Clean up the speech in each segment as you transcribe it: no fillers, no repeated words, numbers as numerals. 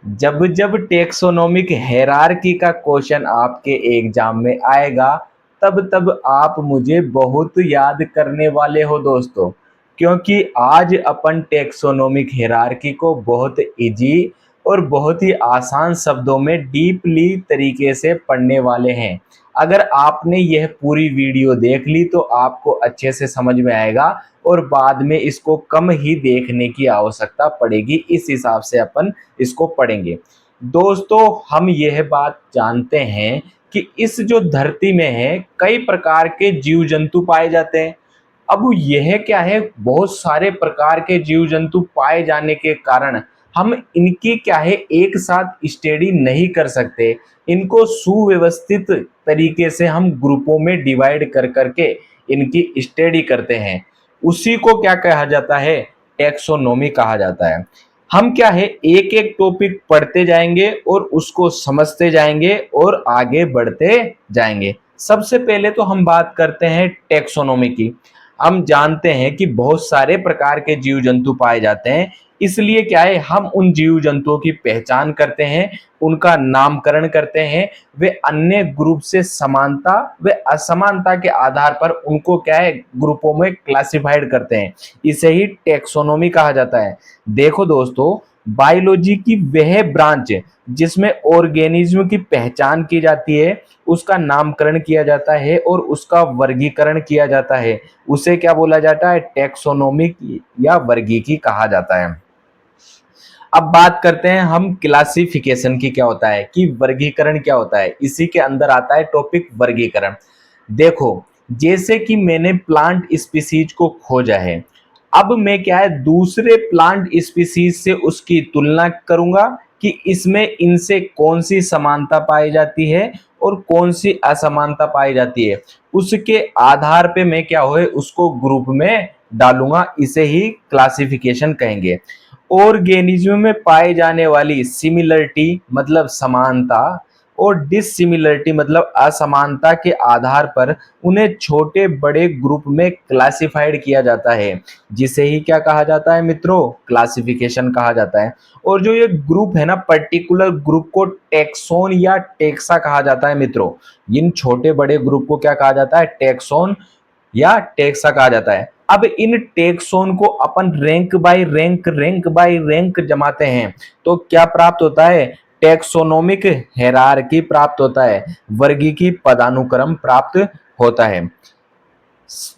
जब जब taxonomic hierarchy का क्वेश्चन आपके एग्जाम में आएगा, तब तब आप मुझे बहुत याद करने वाले हो दोस्तों। क्योंकि आज अपन टेक्सोनोमिक हायरार्की को बहुत इजी और बहुत ही आसान शब्दों में डीपली तरीके से पढ़ने वाले हैं। अगर आपने यह पूरी वीडियो देख ली तो आपको अच्छे से समझ में आएगा और बाद में इसको कम ही देखने की आवश्यकता पड़ेगी। इस हिसाब से अपन इसको पढ़ेंगे। दोस्तों, हम यह बात जानते हैं कि इस जो धरती में है कई प्रकार के जीव जंतु पाए जाते हैं। अब यह क्या है, बहुत सारे प्रकार के जीव जंतु पाए जाने के कारण हम इनकी क्या है एक साथ स्टडी नहीं कर सकते। इनको सुव्यवस्थित तरीके से हम ग्रुपों में डिवाइड कर करके इनकी स्टडी करते हैं। उसी को क्या कहा जाता है, टेक्सोनोमी कहा जाता है। हम क्या है एक एक टॉपिक पढ़ते जाएंगे और उसको समझते जाएंगे और आगे बढ़ते जाएंगे। सबसे पहले तो हम बात करते हैं टेक्सोनोमी की। हम जानते हैं कि बहुत सारे प्रकार के जीव जंतु पाए जाते हैं, इसलिए क्या है हम उन जीव जंतुओं की पहचान करते हैं, उनका नामकरण करते हैं। वे अन्य ग्रुप से समानता व असमानता के आधार पर उनको क्या है ग्रुपों में क्लासिफाइड करते हैं। इसे ही टेक्सोनोमी कहा जाता है। देखो दोस्तों, बायोलॉजी की वह ब्रांच जिसमें ऑर्गेनिज्म की पहचान की जाती है, उसका नामकरण किया जाता है और उसका वर्गीकरण किया जाता है, उसे क्या बोला जाता है, टेक्सोनोमिक या वर्गीकी कहा जाता है। अब बात करते हैं हम क्लासिफिकेशन की, क्या होता है कि वर्गीकरण क्या होता है। इसी के अंदर आता है टॉपिक वर्गीकरण। देखो, जैसे कि मैंने प्लांट स्पीसीज को खोजा है, अब मैं क्या है दूसरे प्लांट स्पीसीज से उसकी तुलना करूंगा कि इसमें इनसे कौन सी समानता पाई जाती है और कौन सी असमानता पाई जाती है। उसके आधार पे मैं क्या होए उसको ग्रुप में डालूंगा। इसे ही क्लासिफिकेशन कहेंगे। ऑर्गेनिज्म में पाए जाने वाली सिमिलरिटी मतलब समानता और डिसिमिलरिटी मतलब असमानता के आधार पर उन्हें छोटे बड़े ग्रुप में क्लासिफाइड किया जाता है, जिसे ही क्या कहा जाता है मित्रों, क्लासिफिकेशन कहा जाता है। और जो ये ग्रुप है ना, पर्टिकुलर ग्रुप को टेक्सोन या टेक्सा कहा जाता है मित्रों। इन छोटे बड़े ग्रुप को क्या कहा जाता है, टेक्सोन या टेक्सा कहा जाता है। अब इन टेक्सोन को अपन रैंक बाय रैंक जमाते हैं तो क्या प्राप्त होता है, टेक्सोनोमिक हायरार्की प्राप्त होता है, वर्गीकी पदानुक्रम प्राप्त होता है।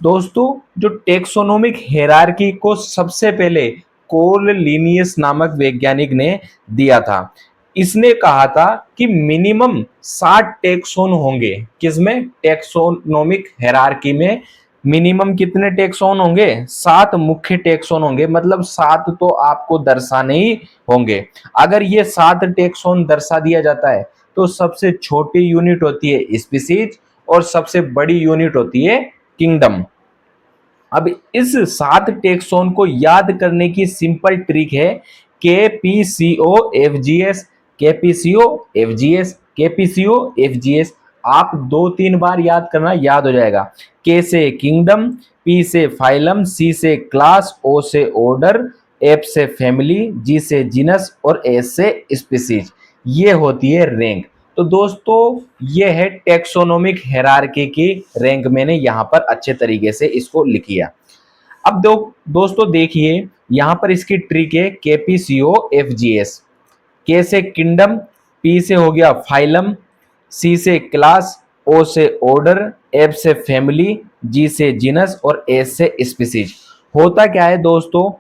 दोस्तों, जो टेक्सोनोमिक हायरार्की को सबसे पहले कोल लिनियस नामक वैज्ञानिक ने दिया था। इसने कहा था कि मिनिमम 60 टेक्सोन होंगे। किसमें, टेक्सोनोमिक हायरार्की में मिनिमम कितने टेक्सोन होंगे, 7 मुख्य टेक्सोन होंगे। मतलब 7 तो आपको दर्शाने ही होंगे। अगर ये 7 टेक्सोन दर्शा दिया जाता है तो सबसे छोटी यूनिट होती है स्पीसीज और सबसे बड़ी यूनिट होती है किंगडम। अब इस 7 टेक्सोन को याद करने की सिंपल ट्रिक है KPCOFGS, KPCOFGS, KPCOFGS। आप 2-3 बार याद करना, याद हो जाएगा। K से किंगडम, P से फाइलम, C से क्लास, O से ऑर्डर, F से फैमिली, G से जीनस और S से स्पीसीज। ये होती है रैंक। तो दोस्तों, ये है टेक्सोनोमिक हायरार्की की रैंक। मैंने यहाँ पर अच्छे तरीके से इसको लिखी है। अब दोस्तों देखिए, यहाँ पर इसकी ट्रिक है KPCOFGS। K से किंगडम, P से हो गया फाइलम, C से क्लास, O से ऑर्डर, F से फैमिली, G से जीनस और S से स्पीसीज। होता क्या है दोस्तों,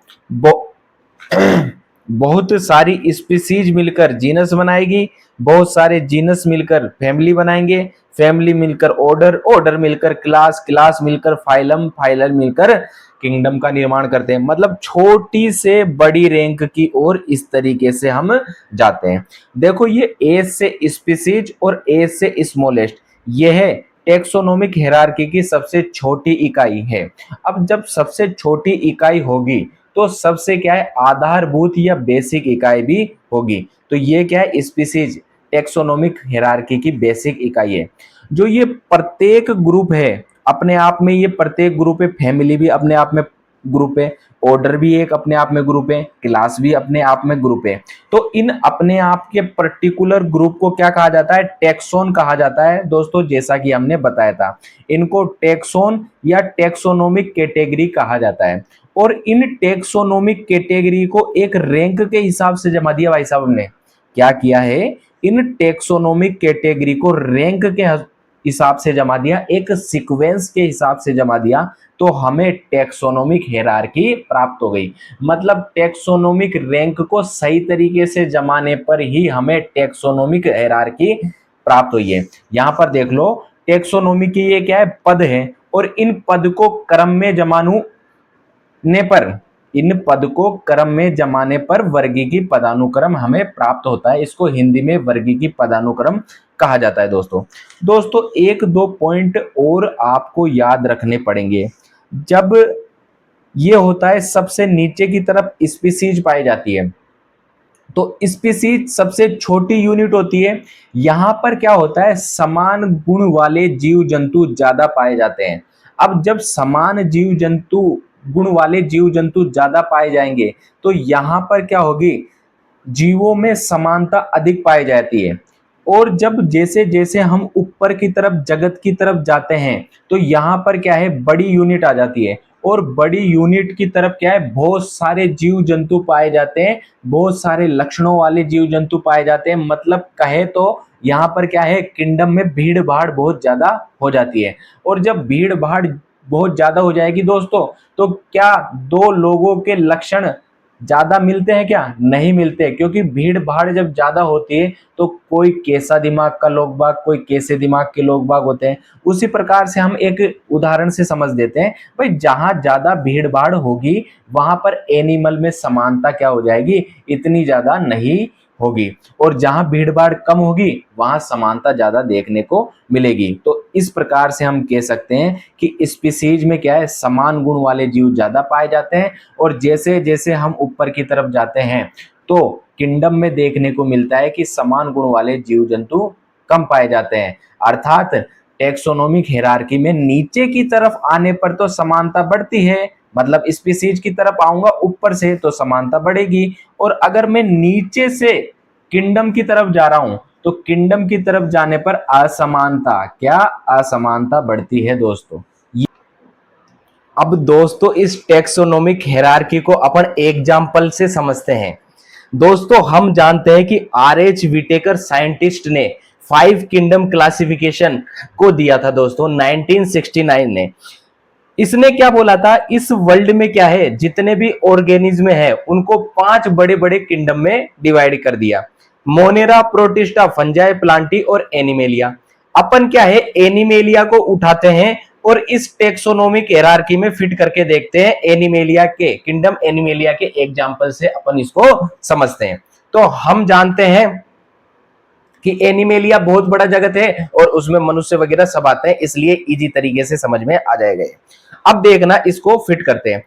बहुत सारी स्पीसीज मिलकर जीनस बनाएगी, बहुत सारे जीनस मिलकर फैमिली बनाएंगे, फैमिली मिलकर ऑर्डर, ऑर्डर मिलकर क्लास, क्लास मिलकर फाइलम, फाइलम मिलकर किंगडम का निर्माण करते हैं। मतलब छोटी से बड़ी रैंक की ओर इस तरीके से हम जाते हैं। देखो, ये ए से स्पीसीज और ए से स्मॉलेस्ट, ये है टेक्सोनोमिक हायरार्की की सबसे छोटी इकाई है। अब जब सबसे छोटी इकाई होगी तो सबसे क्या है आधारभूत या बेसिक इकाई भी होगी। तो ये क्या है, स्पीसीज टेक्सोनोमिक हायरार्की की बेसिक इकाई है। जो ये प्रत्येक ग्रुप है अपने आप में, ये प्रत्येक ग्रुप है, फैमिली भी अपने आप में ग्रुप है, ऑर्डर भी एक अपने आप में ग्रुप है, क्लास भी अपने आप में ग्रुप है। तो इन अपने आप के पर्टिकुलर ग्रुप को क्या कहा जाता है? टैक्सोन कहा जाता है दोस्तों, जैसा कि हमने बताया था। इनको टैक्सोन या टैक्सोनोमिक कैटेगरी कहा जाता है। और इन टैक्सोनोमिक कैटेगरी को एक रैंक के हिसाब से जमा दिया भाई साहब हमने। क्या किया है? इन टैक्सोनोमिक कैटेगरी को रैंक के हिसाब से जमा दिया, एक सीक्वेंस के हिसाब से जमा दिया, तो हमें टैक्सोनोमिक हायरार्की प्राप्त हो गई। मतलब टैक्सोनोमिक रैंक को सही तरीके से जमाने पर ही हमें टैक्सोनोमिक हायरार्की प्राप्त हुई है। यहां पर देख लो, टैक्सोनोमी की ये क्या है? पद है, और इन पद को क्रम में जमाने पर, इन पद को क्रम में जमाने पर वर्गीकी पदानुक्रम हमें प्राप्त होता है। इसको हिंदी में वर्गीकी पदानुक्रम कहा जाता है दोस्तों। दोस्तों एक दो पॉइंट और आपको याद रखने पड़ेंगे। जब ये होता है सबसे नीचे की तरफ स्पीसीज पाई जाती है, तो स्पीसीज सबसे छोटी यूनिट होती है। यहां पर क्या होता है? समान गुण वाले जीव जंतु ज्यादा पाए जाते हैं। अब जब समान जीव जंतु, गुण वाले जीव जंतु ज्यादा पाए जाएंगे, तो यहां पर क्या होगी? जीवों में समानता अधिक पाई जाती है। और जब जैसे जैसे हम ऊपर की तरफ, जगत की तरफ जाते हैं, तो यहाँ पर क्या है? बड़ी यूनिट आ जाती है। और बड़ी यूनिट की तरफ क्या है? बहुत सारे जीव जंतु पाए जाते हैं, बहुत सारे लक्षणों वाले जीव जंतु पाए जाते हैं। मतलब कहे तो यहाँ पर क्या है? किंगडम में भीड़ भाड़ बहुत ज्यादा हो जाती है। और जब भीड़ भाड़ बहुत ज्यादा हो जाएगी दोस्तों, तो क्या दो लोगों के लक्षण ज्यादा मिलते हैं? क्या नहीं मिलते, क्योंकि भीड़ भाड़ जब ज्यादा होती है तो कोई कैसा दिमाग का लोग बाग, कोई कैसे दिमाग के लोग बाग होते हैं। उसी प्रकार से हम एक उदाहरण से समझ देते हैं भाई, जहां ज्यादा भीड़ भाड़ होगी वहां पर एनिमल में समानता क्या हो जाएगी? इतनी ज्यादा नहीं होगी। और जहां भीड़ भाड़ कम होगी वहां समानता ज्यादा देखने को मिलेगी। तो इस प्रकार से हम कह सकते हैं कि स्पीसीज में क्या है? समान गुण वाले जीव ज्यादा पाए जाते हैं। और जैसे जैसे हम ऊपर की तरफ जाते हैं, तो किंगडम में देखने को मिलता है कि समान गुण वाले जीव जंतु कम पाए जाते हैं। अर्थात टेक्सोनोमिक हायरार्की में नीचे की तरफ आने पर तो समानता बढ़ती है। मतलब स्पीसीज की तरफ आऊंगा ऊपर से तो समानता बढ़ेगी, और अगर मैं नीचे से किंगडम की तरफ जा रहा हूं, तो किंगडम की तरफ जाने पर असमानता, क्या असमानता बढ़ती है दोस्तों। अब दोस्तों इस टेक्सोनोमिक हायरार्की को अपन एग्जाम्पल से समझते हैं। दोस्तों हम जानते हैं कि आर.एच. विटेकर साइंटिस्ट ने 5 किंगडम क्लासिफिकेशन को दिया था दोस्तों 1969 ने। इसने क्या बोला था? इस वर्ल्ड में क्या है? जितने भी ऑर्गेनिज्म है उनको 5 बड़े बड़े किंगडम में डिवाइड कर दिया। मोनेरा, प्रोटिस्टा, फंजाई, प्लांटी और एनिमेलिया। अपन क्या है? एनिमेलिया को उठाते हैं और इस टेक्सोनोमिक हायरार्की में फिट करके देखते हैं। एनिमेलिया के, किंगडम एनिमेलिया के एग्जांपल से अपन इसको समझते हैं। तो हम जानते हैं कि एनिमेलिया बहुत बड़ा जगत है और उसमें मनुष्य वगैरह सब आते हैं, इसलिए इजी तरीके से समझ में आ जाएगा। अब देखना, इसको फिट करते हैं।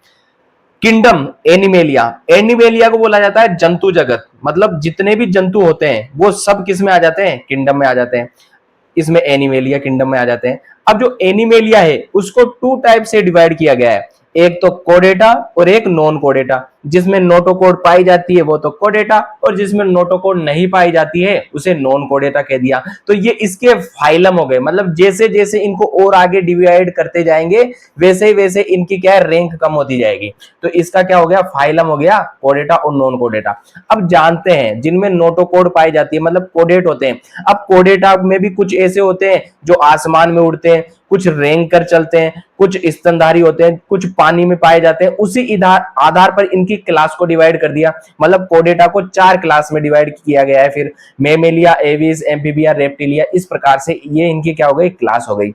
किंगडम एनिमेलिया, एनिमेलिया को बोला जाता है जंतु जगत। मतलब जितने भी जंतु होते हैं वो सब किस में आ जाते हैं? किंगडम में आ जाते हैं। इसमें एनिमेलिया किंगडम में आ जाते हैं। अब जो एनिमेलिया है उसको 2 टाइप से डिवाइड किया गया है, एक तो कोडेटा और एक नॉन कोडेटा। जिसमें नोटोकोड पाई जाती है वो तो कोडेटा, और जिसमें नोटोकोड नहीं पाई जाती है उसे नॉन कोडेटा कह दिया। तो ये इसके फाइलम हो गए। मतलब जैसे जैसे इनको और आगे डिवाइड करते जाएंगे वैसे वैसे इनकी क्या है? रैंक कम होती जाएगी। तो इसका क्या हो गया? फाइलम हो गया कोडेटा और नॉन कोडेटा। अब जानते हैं जिनमें नोटोकोड पाई जाती है, मतलब कोडेट होते हैं। अब कोडेटा में भी कुछ ऐसे होते हैं जो आसमान में उड़ते हैं, कुछ रेंग कर चलते हैं, कुछ स्तनधारी होते हैं, कुछ पानी में पाए जाते हैं। उसी आधार पर इनकी क्लास को डिवाइड कर दिया। मतलब कोडेटा को 4 क्लास में डिवाइड किया गया है। फिर मेमेलिया, एविस, एम्फीबिया, रेप्टिलिया, इस प्रकार से ये इनकी क्या हो गई? क्लास हो गई।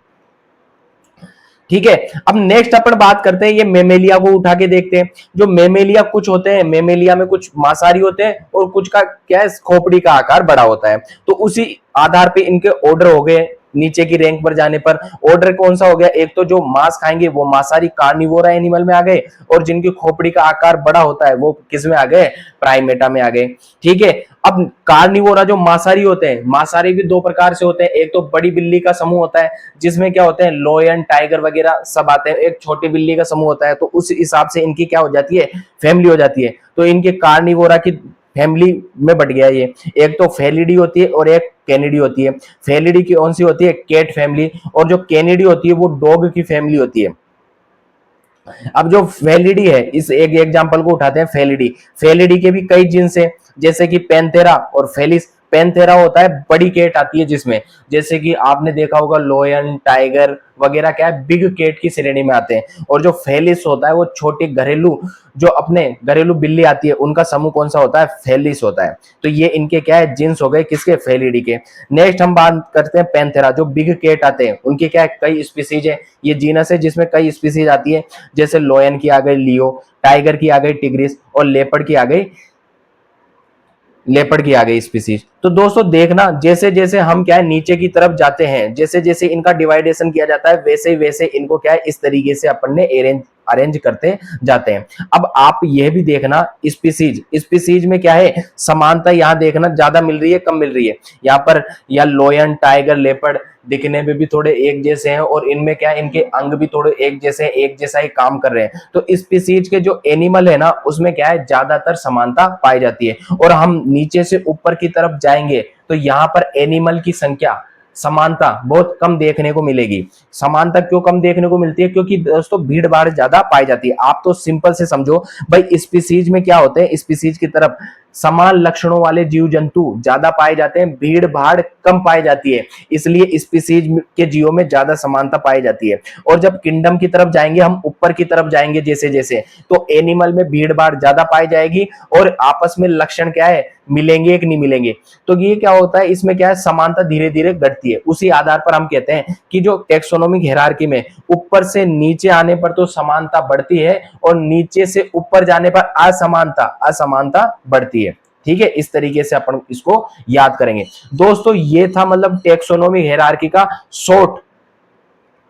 ठीक है। अब नेक्स्ट अपन बात करते हैं, ये मेमेलिया को उठा के देखते हैं। जो मेमेलिया कुछ होते हैं, मेमेलिया में कुछ मांसाहारी होते हैं और कुछ का क्या है? खोपड़ी का आकार बड़ा होता है। तो उसी आधार पे इनके ऑर्डर हो गए नीचे की रैंक पर जाने पर। ऑर्डर कौन सा हो गया, एक तो जो मांस खाएंगे वो मांसाहारी कार्निवोरा एनिमल में आ गए, और जिनकी खोपड़ी का आकार बड़ा होता है वो किस में आ गए, प्राइमेटा में आ गए। ठीक है, अब कार्निवोरा जो मांसाहारी होते हैं, मांसाहारी भी दो प्रकार से होते हैं, एक तो बड़ी बिल्ली का समूह होता है जिसमें क्या होते हैं, लॉयन, टाइगर वगैरह सब आते हैं, एक छोटी बिल्ली का समूह होता है, तो उस हिसाब से इनकी क्या हो जाती है, फैमिली हो जाती है। तो इनके कार्निवोरा की फैमिली में बढ़ गया ये। एक तो फेलिडी होती है और एक कैनिडी होती है। फेलिडी की कौन सी होती है, कैट फैमिली, और जो कैनिडी होती है वो डॉग की फैमिली होती है। अब जो फेलिडी है, इस एक एग्जांपल को उठाते हैं, फेलिडी। फेलिडी के भी कई जीन्स है, जैसे कि पैंथेरा और फेलिस। पैंथेरा होता है बड़ी कैट आती है जिसमें, जैसे कि आपने देखा होगा लोयन, टाइगर वगैरह क्या है, बिग कैट की श्रेणी में आते हैं। और जो फेलिस होता है वो छोटे घरेलू, जो अपने घरेलू बिल्ली आती है उनका समूह कौन सा होता है, फेलिस होता है। तो ये इनके क्या है, जीन्स हो गए किसके, फेलिडी के। नेक्स्ट हम बात करते हैं पैंथेरा, जो बिग कैट आते हैं उनके क्या है, कई स्पीसीज है। ये जीनस है जिसमें कई स्पीसीज आती है, जैसे लोयन की आ गई लियो, टाइगर की आ गई टिग्रिस, और लेपर्ड की आ गई, लेपर्ड की आ गई स्पीसीज। तो दोस्तों देखना, जैसे जैसे हम क्या है नीचे की तरफ जाते हैं, जैसे जैसे इनका डिवाइडेशन किया जाता है, वैसे वैसे इनको क्या है इस तरीके से अपन ने अरेंज अरेंज करते जाते हैं। अब आप यह भी देखना, स्पीसीज स्पीसीज में क्या है, समानता यहाँ देखना ज्यादा मिल रही है कम मिल रही है। यहाँ पर या लोयन, टाइगर, लेपर्ड दिखने में भी थोड़े एक जैसे हैं, और इनमें क्या है, इनके अंग भी थोड़े एक जैसे, एक जैसा ही काम कर रहे हैं। तो स्पीसीज के जो एनिमल है ना, उसमें क्या है, ज्यादातर समानता पाई जाती है। और हम नीचे से ऊपर की तरफ जाएंगे तो यहाँ पर एनिमल की संख्या, समानता बहुत कम देखने को मिलेगी। समानता क्यों कम देखने को मिलती है, क्योंकि दोस्तों भीड़ भाड़ ज्यादा पाई जाती है। आप तो सिंपल से समझो भाई, स्पीसीज में क्या होते हैं, स्पीसीज की तरफ समान लक्षणों वाले जीव जंतु ज्यादा पाए जाते हैं, भीड़ भाड़ कम पाई जाती है, इसलिए स्पीसीज के जीवों में ज्यादा समानता पाई जाती है। और जब किंगडम की तरफ जाएंगे, हम ऊपर की तरफ जाएंगे जैसे जैसे, तो एनिमल में भीड़ भाड़ ज्यादा पाई जाएगी, और आपस में लक्षण क्या है, मिलेंगे कि नहीं मिलेंगे। तो ये क्या होता है, इसमें क्या है, समानता धीरे धीरे घटती है। उसी आधार पर हम कहते हैं कि जो टेक्सोनोमिक हायरार्की में ऊपर से नीचे आने पर तो समानता बढ़ती है, और नीचे से ऊपर जाने पर असमानता असमानता बढ़ती है। ठीक है, इस तरीके से अपन इसको याद करेंगे। दोस्तों ये था मतलब टेक्सोनोमिक हायरार्की का शॉर्ट,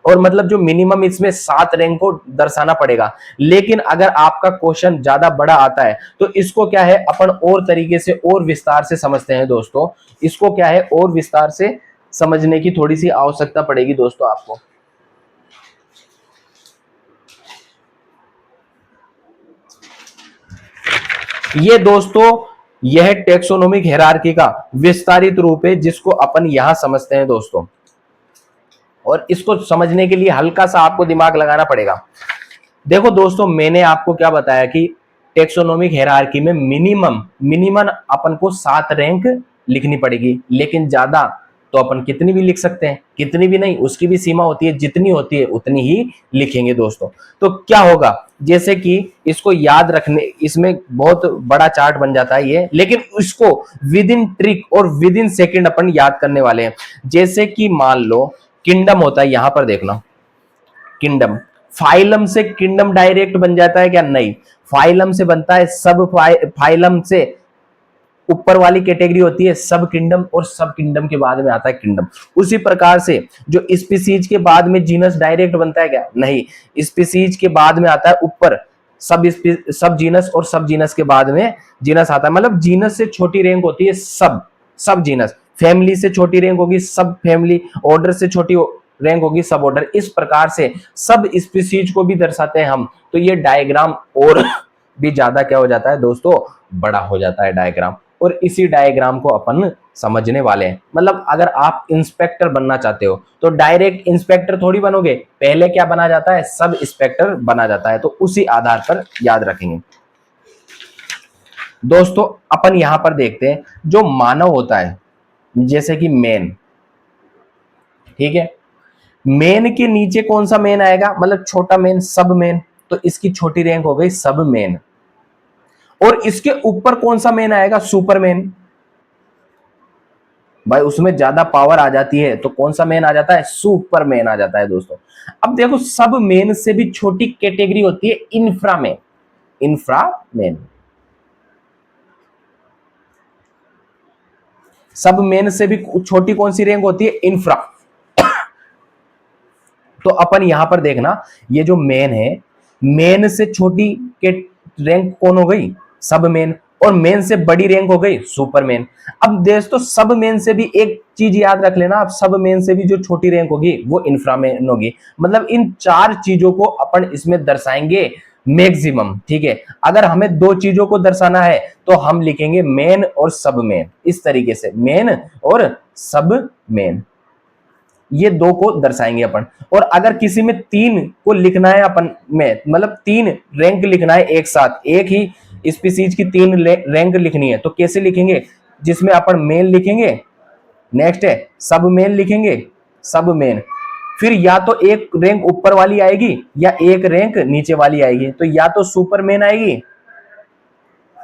और मतलब जो मिनिमम इसमें 7 रैंक को दर्शाना पड़ेगा। लेकिन अगर आपका क्वेश्चन ज्यादा बड़ा आता है तो इसको क्या है, अपन और तरीके से और विस्तार से समझते हैं दोस्तों। इसको क्या है, और विस्तार से समझने की थोड़ी सी आवश्यकता पड़ेगी दोस्तों आपको। ये दोस्तों यह टेक्सोनोमिक हायरार्की का विस्तारित रूप है, जिसको अपन यहां समझते हैं दोस्तों। और इसको समझने के लिए हल्का सा आपको दिमाग लगाना पड़ेगा। देखो दोस्तों, मैंने आपको क्या बताया कि टेक्सोनोमिक हायरार्की में मिनिमम मिनिमम अपन को 7 रैंक लिखनी पड़ेगी, लेकिन ज्यादा तो अपन कितनी भी लिख सकते हैं, कितनी भी नहीं, उसकी भी सीमा होती है, जितनी होती है उतनी ही लिखेंगे दोस्तों। तो क्या होगा, जैसे कि इसको याद रखने, इसमें बहुत बड़ा चार्ट बन जाता है ये, लेकिन इसको विद इन ट्रिक और विद इन सेकेंड अपन याद करने वाले हैं। जैसे कि मान लो किंगडम होता है, यहां पर देखना किंगडम, फाइलम से किंगडम डायरेक्ट बन जाता है क्या, नहीं, फाइलम से बनता है सब, फाइलम से ऊपर वाली कैटेगरी होती है सब किंगडम, और सब किंगडम के बाद में आता है किंगडम। उसी प्रकार से जो स्पीसीज के बाद में जीनस डायरेक्ट बनता है क्या, नहीं, स्पीसीज के बाद में आता है ऊपर सब सब जीनस, और सब जीनस के बाद में जीनस आता है। मतलब जीनस से छोटी रैंक होती है सब सब जीनस, फैमिली से छोटी रैंक होगी सब फैमिली, ऑर्डर से छोटी रैंक होगी सब ऑर्डर। इस प्रकार से सब स्पीसीज को भी दर्शाते हैं हम। तो ये डायग्राम और भी ज्यादा क्या हो जाता है दोस्तों, बड़ा हो जाता है डायग्राम। और इसी डायग्राम को अपन समझने वाले हैं। मतलब अगर आप इंस्पेक्टर बनना चाहते हो तो डायरेक्ट इंस्पेक्टर थोड़ी बनोगे, पहले क्या बना जाता है, सब इंस्पेक्टर बना जाता है। तो उसी आधार पर याद रखेंगे दोस्तों। अपन यहां पर देखते हैं जो मानव होता है, जैसे कि मेन, ठीक है, मेन के नीचे कौन सा मेन आएगा, मतलब छोटा मेन, सब मेन, तो इसकी छोटी रैंक हो गई सब मेन। और इसके ऊपर कौन सा मेन आएगा, सुपरमैन, भाई उसमें ज्यादा पावर आ जाती है तो कौन सा मेन आ जाता है, सुपरमैन आ जाता है दोस्तों। अब देखो सब मेन से भी छोटी कैटेगरी होती है इंफ्रामैन, इंफ्रामैन, सब मेन से भी छोटी कौन सी रैंक होती है, इंफ्रा। तो अपन यहां पर देखना, ये जो मेन है, मेन से छोटी के रैंक कौन हो गई, सब मेन, और मेन से बड़ी रैंक हो गई सुपर मेन। अब दोस्तों सब मेन से भी एक चीज याद रख लेना, अब सब मेन से भी जो छोटी रैंक होगी वो इंफ्रा मेन होगी। मतलब इन चार चीजों को अपन इसमें दर्शाएंगे मैक्सिमम। ठीक है, अगर हमें दो चीजों को दर्शाना है तो हम लिखेंगे मेन और सब मेन, इस तरीके से मेन और सब मेन, ये दो को दर्शाएंगे अपन। और अगर किसी में तीन को लिखना है अपन में, मतलब तीन रैंक लिखना है एक साथ, एक ही स्पीसीज की तीन रैंक लिखनी है, तो कैसे लिखेंगे, जिसमें अपन मेन लिखेंगे, नेक्स्ट है सब मेन लिखेंगे, सब मेन, फिर या तो एक रैंक ऊपर वाली आएगी या एक रैंक नीचे वाली आएगी, तो या तो सुपर मेन आएगी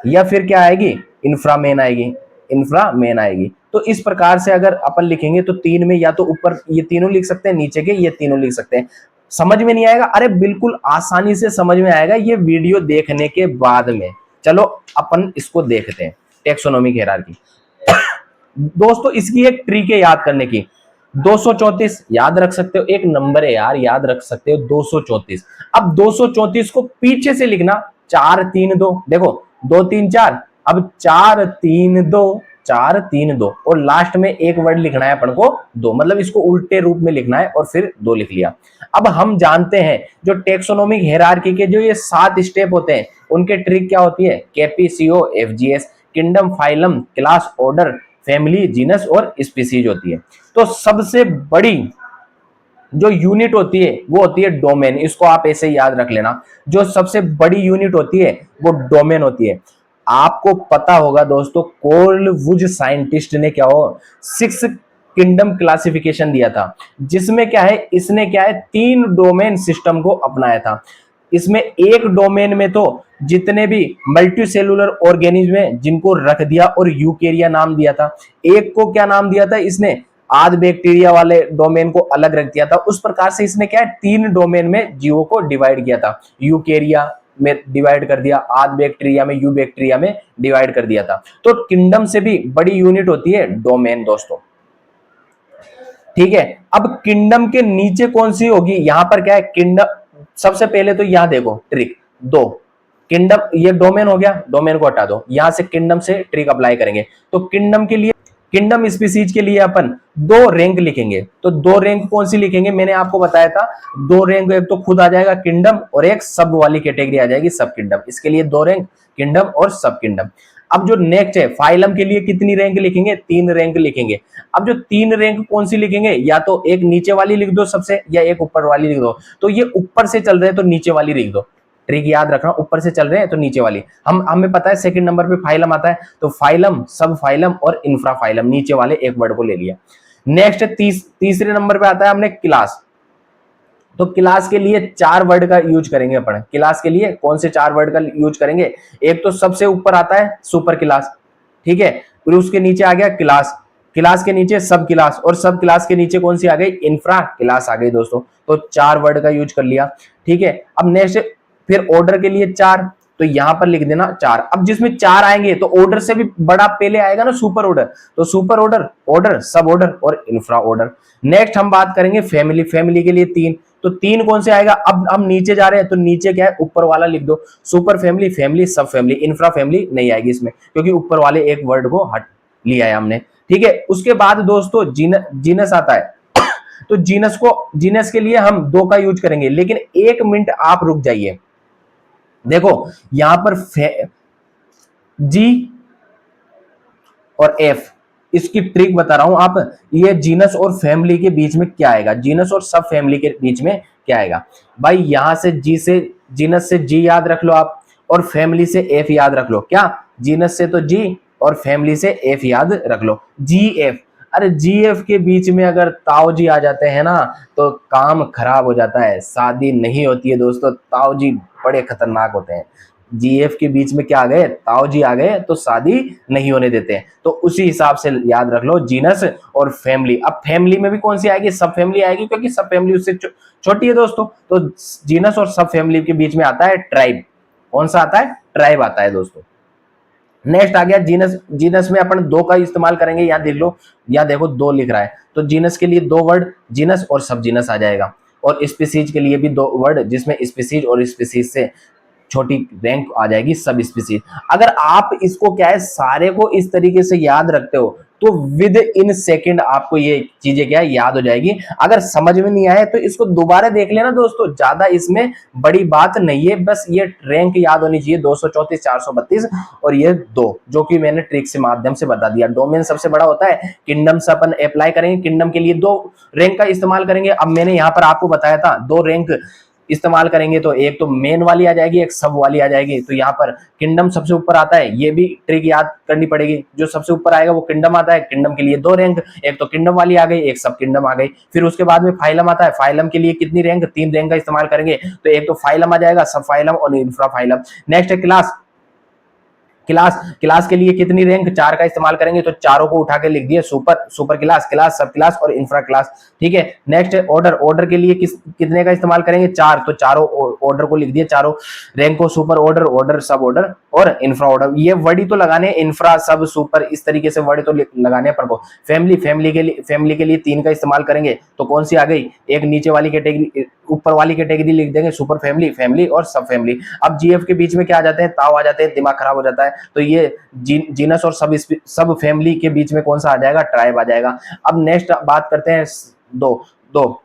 या फिर क्या आएगी, इंफ्रा मेन आएगी, इंफ्रा मेन आएगी। तो इस प्रकार से अगर अपन लिखेंगे तो तीन में या तो ऊपर ये तीनों लिख सकते हैं, नीचे के ये तीनों लिख सकते हैं। समझ में नहीं आएगा, अरे बिल्कुल आसानी से समझ में आएगा ये वीडियो देखने के बाद में। चलो अपन इसको देखते हैं, टेक्सोनोमिक हायरार्की। दोस्तों इसकी एक ट्रिक है याद करने की, 234 याद रख सकते हो, एक नंबर है यार, याद रख सकते हो 234। अब 234 को पीछे से लिखना 4 3 2, देखो 2 3 4, अब 4 3 2, 4 3 2, और लास्ट में एक वर्ड लिखना है अपन को दो, मतलब इसको उल्टे रूप में लिखना है और फिर दो लिख लिया। अब हम जानते हैं जो टेक्सोनोमिक हायरार्की के जो ये 7 स्टेप होते हैं उनके ट्रिक क्या होती है, KPCO FGS, kingdom, phylum, class, order, family, genus और स्पीसीज होती है। तो सबसे बड़ी जो यूनिट होती है वो होती है डोमेन, इसको आप ऐसे ही याद रख लेना, जो सबसे बड़ी यूनिट होती है वो डोमेन होती है। आपको पता होगा दोस्तों, कोर्ल वुज साइंटिस्ट ने क्या हो 6 किंगडम क्लासिफिकेशन दिया था, जिसमें क्या है, इसने क्या है 3 डोमेन सिस्टम को अपनाया था। इसमें एक डोमेन में तो जितने भी मल्टी सेलुलर ऑर्गेनिज्म है जिनको रख दिया और यूकेरिया नाम दिया था, एक को क्या नाम दिया था इसने, आध बैक्टीरिया वाले डोमेन को अलग रख दिया था। उस प्रकार से इसने क्या है 3 डोमेन में जीवों को डिवाइड किया था, यूकेरिया में डिवाइड कर दिया, आध बैक्टीरिया में, यू बैक्टीरिया में डिवाइड कर दिया था। तो किंगडम से भी बड़ी यूनिट होती है डोमेन दोस्तों। ठीक है, अब किंगडम के नीचे कौन सी होगी, यहां पर क्या है किंगडम, सबसे पहले तो यहां देखो ट्रिक दो, किंगडम ये डोमेन हो गया, डोमेन को हटा दो, यहां से किंगडम से ट्रिक अप्लाई करेंगे। तो किंगडम के लिए, किंगडम स्पीसीज के लिए अपन दो रैंक लिखेंगे, तो दो रैंक कौन सी लिखेंगे, मैंने आपको बताया था दो रैंक, एक तो खुद आ जाएगा किंगडम और एक सब वाली कैटेगरी आ जाएगी सब किंगडम, इसके लिए दो रैंक किंगडम और सब किंगडम। अब जो नेक्स्ट है फाइलम के लिए कितनी रैंक लिखेंगे, 3 रैंक लिखेंगे। अब जो 3 रैंक कौन सी लिखेंगे, या तो एक नीचे वाली लिख दो सबसे, या एक ऊपर वाली लिख दो। तो ये ऊपर से चल रहे हैं तो नीचे वाली लिख दो, ट्रिक याद रखना, ऊपर से चल रहे हैं तो नीचे वाली। हम हमें पता है सेकंड नंबर पे फाइलम आता है, तो फाइलम, सब फाइलम और इंफ्रा फाइलम, नीचे वाले एक वर्ड को ले लिया। नेक्स्ट तीसरे नंबर पे आता है हमने क्लास, तो क्लास के लिए 4 वर्ड का यूज करेंगे अपन। क्लास के लिए कौन से 4 वर्ड का यूज करेंगे, एक तो सबसे ऊपर आता है सुपर क्लास, ठीक है, फिर उसके नीचे आ गया क्लास, क्लास के नीचे सब क्लास, और सब क्लास के नीचे कौन सी आ गई, इंफ्रा क्लास आ गई दोस्तों। तो 4 वर्ड का यूज कर लिया। ठीक है, अब नेक्स्ट फिर ऑर्डर के लिए 4, तो यहां पर लिख देना 4। अब जिसमें 4 आएंगे तो ऑर्डर से भी बड़ा पहले आएगा ना सुपर ऑर्डर, तो सुपर ऑर्डर, ऑर्डर, सब ऑर्डर और इंफ्रा ऑर्डर। नेक्स्ट हम बात करेंगे फैमिली, फैमिली के लिए 3, तो 3 कौन से आएगा, अब हम नीचे जा रहे हैं तो नीचे क्या है ऊपर वाला लिख दो, सुपर फैमिली, फैमिली, सब फैमिली, इंफ्रा फैमिली नहीं आएगी इसमें क्योंकि ऊपर वाले एक वर्ड को हट लिया है हमने। ठीक है, उसके बाद दोस्तों जीनस आता है, तो जीनस को, जीनस के लिए हम 2 का यूज करेंगे, लेकिन 1 मिनट आप रुक जाइए, देखो यहां पर जी और एफ, इसकी ट्रिक बता रहा हूं आप, ये जीनस और फैमिली के बीच में क्या आएगा, जीनस और सब फैमिली के बीच में क्या आएगा भाई, यहां से जी से, जीनस से जी याद रख लो आप, और फैमिली से एफ याद रख लो, क्या जीनस से तो जी और फैमिली से एफ याद रख लो, जी एफ। अरे जी एफ के बीच में अगर ताऊ जी आ जाते हैं ना तो काम खराब हो जाता है, शादी नहीं होती है दोस्तों, ताऊ जी बड़े खतरनाक होते हैं। जीएफ के बीच में क्या आ गए, ताऊ जी आ गए तो शादी नहीं होने देते हैं। तो उसी हिसाब से याद रख लो जीनस और फैमिली। अब फैमिली में भी कौन सी आएगी, सब फैमिली आएगी, क्योंकि सब फैमिली उससे छोटी है दोस्तों। तो जीनस और सब फैमिली के बीच में आता है ट्राइब, कौन सा आता है, ट्राइब आता है दोस्तों। नेक्स्ट आ गया जीनस, जीनस में अपन 2 का इस्तेमाल करेंगे, यहाँ देख लो, यहाँ देखो 2 लिख रहा है, तो जीनस के लिए 2 वर्ड जीनस और सब जीनस आ जाएगा। और स्पीसीज के लिए भी दो वर्ड जिसमें स्पीसीज और स्पीसीज से छोटी रैंक आ जाएगी सब स्पीसीज। अगर आप इसको क्या है सारे को इस तरीके से याद रखते हो तो विद इन सेकंड आपको ये चीजें क्या है याद हो जाएगी। अगर समझ में नहीं आए तो इसको दोबारा देख लेना दोस्तों, ज्यादा इसमें बड़ी बात नहीं है, बस ये रैंक याद होनी चाहिए 234 432 और ये दो जो कि मैंने ट्रिक से माध्यम से बता दिया। डोमेन सबसे बड़ा होता है, किंगडम से अपन अप्लाई करेंगे, किंगडम के लिए दो रैंक का इस्तेमाल करेंगे। अब मैंने यहाँ पर आपको बताया था दो रैंक इस्तेमाल करेंगे तो एक तो मेन वाली आ जाएगी, एक सब वाली आ जाएगी। तो यहाँ पर किंगडम सबसे ऊपर आता है, ये भी ट्रिक याद करनी पड़ेगी, जो सबसे ऊपर आएगा वो किंगडम आता है। किंगडम के लिए दो रैंक, एक तो किंगडम वाली आ गई, एक सब किंगडम आ गई। फिर उसके बाद में फाइलम आता है, फाइलम के लिए कितनी रैंक, 3 रैंक का इस्तेमाल करेंगे, तो एक तो फाइलम आ जाएगा, सब फाइलम और इंफ्रा फाइलम। नेक्स्ट है क्लास, क्लास के लिए कितनी रैंक, 4 का इस्तेमाल करेंगे, तो चारों को उठा के लिख दिए, सुपर क्लास, क्लास, सब क्लास और इंफ्रा क्लास। ठीक है। नेक्स्ट है ऑर्डर, ऑर्डर के लिए कितने का इस्तेमाल करेंगे, 4, तो चारों ऑर्डर को लिख दिए, चारों रैंक को, सुपर ऑर्डर, ऑर्डर, सब ऑर्डर और इंफ्रा ऑर्डर। ये वर्ड ही तो लगाने, इंफ्रा, सब, सुपर, इस तरीके से वर्ड तो लगाने पर को। फैमिली के लिए 3 का इस्तेमाल करेंगे, तो कौन सी आ गई, एक नीचे वाली कैटेगरी, ऊपर वाली कैटेगरी लिख देंगे सुपर फैमिली, फैमिली और सब फैमिली। अब जीएफ के बीच में क्या आ जाते हैं, ताव आ जाते हैं, दिमाग खराब हो जाता है, तो ये जीनस और सब फैमिली के बीच में कौन सा आ जाएगा, ट्राइब आ जाएगा। अब नेक्स्ट बात करते हैं दो दो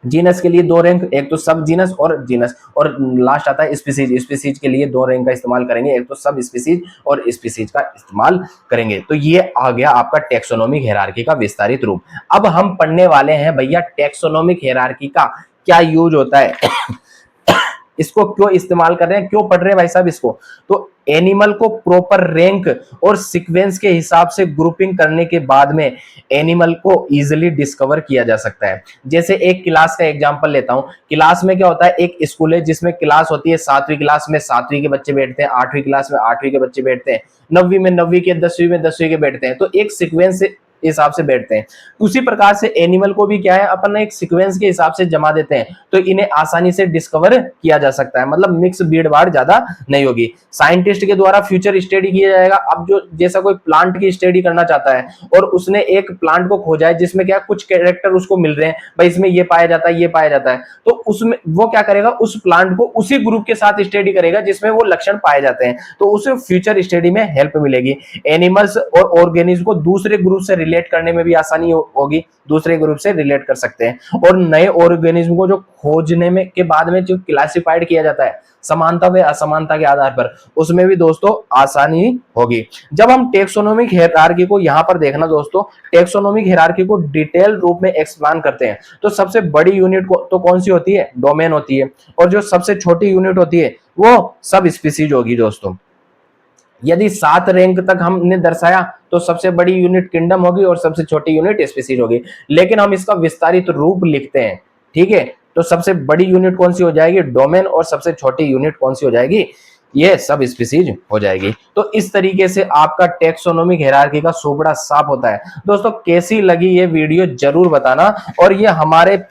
जीनस के लिए 2 रैंक, एक तो सब जीनस और लास्ट आता है स्पीसीज। स्पीसीज के लिए 2 रैंक का इस्तेमाल करेंगे, एक तो सब स्पीसीज और स्पीसीज का इस्तेमाल करेंगे। तो ये आ गया आपका टेक्सोनोमिक हायरार्की का विस्तारित रूप। अब हम पढ़ने वाले हैं भैया टेक्सोनोमिक हायरार्की का क्या यूज होता है इसको क्यों इस्तेमाल कर रहे हैं, क्यों पढ़ रहे हैं भाई साहब इसको। तो एनिमल को प्रॉपर रैंक और सीक्वेंस के हिसाब से ग्रुपिंग करने के बाद में एनिमल को इजीली डिस्कवर किया जा सकता है। जैसे एक क्लास का एग्जांपल लेता हूं, क्लास में क्या होता है, एक स्कूल है जिसमें क्लास होती है, 7वीं क्लास में 7वीं के बच्चे बैठते हैं, 8वीं क्लास में 8वीं के बच्चे बैठते हैं, 9वीं में 9वीं के, 10वीं में 10वीं के बैठते हैं, तो एक सीक्वेंस से हिसाब से बैठते हैं। उसी प्रकार से एनिमल को भी क्या है, अपन एक सीक्वेंस के हिसाब से जमा देते हैं, तो इन्हें आसानी से डिस्कवर किया जा सकता है, मतलब मिक्स भीड़ भाड़ ज्यादा नहीं होगी। साइंटिस्ट के द्वारा फ्यूचर स्टडी किया जाएगा। अब जो जैसा कोई प्लांट की स्टडी करना चाहता है और उसने एक प्लांट को खोजा है जिसमें क्या कुछ कैरेक्टर उसको मिल रहे हैं, भाई इसमें ये पाया जाता है, ये पाया जाता है, तो उसमें वो क्या करेगा, उस प्लांट को उसी ग्रुप के साथ स्टडी करेगा जिसमें वो लक्षण पाए जाते हैं, तो उसे फ्यूचर स्टडी में हेल्प मिलेगी। एनिमल्स और ऑर्गेनिज्म को दूसरे ग्रुप से रिलेट करने में भी आसानी होगी, दूसरे ग्रुप से रिलेट कर सकते हैं। और नए ऑर्गेनिज्म को जो खोजने में के बाद में जो क्लासिफाइड किया जाता है समानता व असमानता के आधार पर, उसमें भी दोस्तों आसानी होगी। जब हम टेक्सोनोमिक हायरार्की को यहां पर देखना दोस्तों, टेक्सोनोमिक हायरार्की को डिटेल रूप में एक्सप्लेन करते हैं, तो सबसे बड़ी यूनिट तो कौन सी होती है, डोमेन होती है, और जो सबसे छोटी यूनिट होती है वो सब स्पीसीज होगी दोस्तों। यदि 7 रैंक तक हमने दर्शाया तो सबसे बड़ी यूनिट किंगडम होगी और सबसे छोटी यूनिट स्पीसीज होगी। लेकिन हम इसका विस्तारित रूप लिखते हैं, ठीक है, तो सबसे बड़ी यूनिट कौन सी हो जाएगी, डोमेन, और सबसे छोटी यूनिट कौन सी हो जाएगी, ये सब स्पीसीज हो जाएगी। तो इस तरीके से आपका टेक्सोनोमिक हायरार्की का सोबड़ा साफ होता है। दोस्तों कैसी लगी ये वीडियो जरूर बताना, और ये हमारे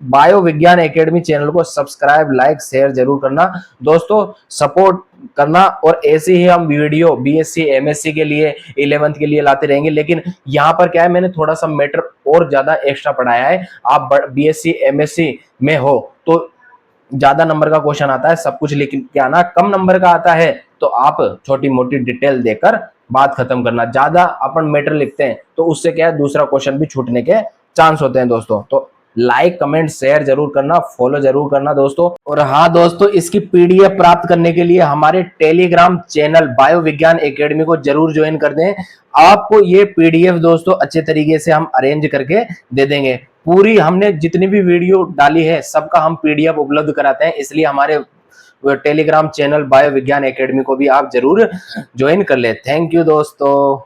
बायो विज्ञान एकेडमी चैनल को सब्सक्राइब, लाइक, शेयर जरूर करना दोस्तों, सपोर्ट करना। और ऐसे ही हम वीडियो बीएससी एमएससी के लिए 11th के लिए लाते रहेंगे। लेकिन यहाँ पर क्या है, मैंने थोड़ा सा मैटर और ज्यादा एक्स्ट्रा पढ़ाया है। आप बीएससी एमएससी में हो तो ज्यादा नंबर का क्वेश्चन आता है, सब कुछ लिख के आना। कम नंबर का आता है तो आप छोटी मोटी डिटेल देकर बात खत्म करना। ज्यादा अपन मैटर लिखते हैं तो उससे क्या है, दूसरा क्वेश्चन भी छूटने के चांस होते हैं दोस्तों। तो लाइक, कमेंट, शेयर जरूर करना, फॉलो जरूर करना दोस्तों। और हाँ दोस्तों, इसकी पीडीएफ प्राप्त करने के लिए हमारे टेलीग्राम चैनल बायो विज्ञान एकेडमी को जरूर ज्वाइन कर दें। आपको ये पीडीएफ दोस्तों अच्छे तरीके से हम अरेंज करके दे देंगे। पूरी हमने जितनी भी वीडियो डाली है सबका हम पीडीएफ उपलब्ध कराते हैं, इसलिए हमारे टेलीग्राम चैनल बायो विज्ञान एकेडमी को भी आप जरूर ज्वाइन कर ले। थैंक यू दोस्तों।